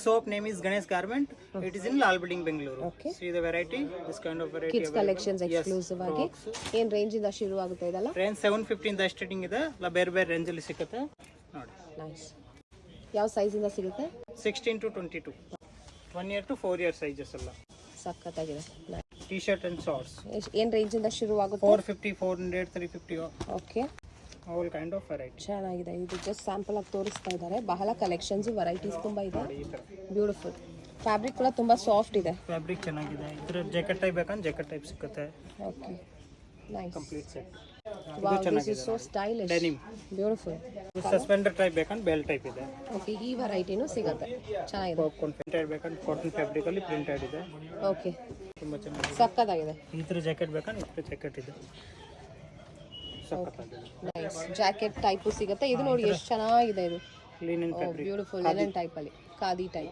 shop name is Ganesh Garment. It is in Lal Building, Bengaluru. Okay. See the variety. This kind of variety. Kids collections exclusive ಆಗಿ ಏನ್ range ಇಂದ ಶುರು ಆಗುತ್ತೆ ಇದೆಲ್ಲ? Range 750 ಇಂದ starting ಇದೆ. ಎಲ್ಲ ಬೇರೆ ಬೇರೆ ರೇಂಜ್ ಅಲ್ಲಿ ಸಿಗುತ್ತೆ ನೋಡಿ. ನೈಸ್. ಯಾವ ಸೈಜ್ ಇಂದ ಸಿಗುತ್ತೆ? 16 to 22. 1 year to 4 year sizes ಎಲ್ಲ. ಸಕ್ಕತ್ತಾಗಿದೆ. T-shirt and shorts. ಏನ್ ರೇಂಜ್ ಇಂದ ಶುರು ಆಗುತ್ತೆ? 450, 400, 350. Okay. All kind of variety. ಚೆನ್ನಾಗಿದೆ. ಇದು ಜಸ್ಟ್ ಸ್ಯಾಂಪಲ್ ಆಗಿ ತೋರಿಸ್ತಾ ಇದ್ದಾರೆ. ಬಹಳ ಕಲೆಕ್ಷನ್ಸ್ ವೆರೈಟೀಸ್ ತುಂಬಾ ಇದೆ. ಬ್ಯೂಟಿಫುಲ್. ಫ್ಯಾಬ್ರಿಕ್ ಕೂಡ ತುಂಬಾ ಸಾಫ್ಟ್ ಇದೆ. ಫ್ಯಾಬ್ರಿಕ್ ಚೆನ್ನಾಗಿದೆ. ಇದ್ರ ಜಾಕೆಟ್ ಟೈಪ್ ಬೇಕಂದ್ರೆ ಜಾಕೆಟ್ ಟೈಪ್ ಸಿಗುತ್ತೆ. Okay. Nice. Complete set. Wow, this is so stylish. Denim. Beautiful. Suspender type ಬೇಕಂದ್ರೆ ಬೆಲ್ ಟೈಪ್ ಇದೆ. ಓಕೆ, ಈ ವೆರೈಟಿನೂ ಸಿಗುತ್ತೆ. ಚೆನ್ನಾಗಿದೆ. ಪಾಪ್ಕಾರ್ನ್ ಪ್ರಿಂಟೆಡ್ ಬೇಕಂದ್ರೆ ಕಾಟನ್ ಫ್ಯಾಬ್ರಿಕ್ ಅಲ್ಲಿ ಪ್ರಿಂಟೆಡ್ ಇದೆ. ಓಕೆ. ತುಂಬಾ ಚೆನ್ನಾಗಿದೆ. ಸಕ್ಕತ್ತಾಗಿದೆ. ಇದ್ರ ಜಾಕೆಟ್ ಬೇಕಂದ್ರೆ ಇದ್ರ ಜಾಕೆಟ್ ಇದೆ. ಸಕ್ಕತ್ತಾಗಿದೆ. ನೈಸ್. ಜಾಕೆಟ್ ಟೈಪು ಸಿಗುತ್ತೆ. ಇದು ನೋಡಿ ಎಷ್ಟು ಚೆನ್ನಾಗಿದೆ ಇದು. Linen fabric. Beautiful linen type ಅಲ್ಲಿ ಖಾದಿ ಟೈಪ್.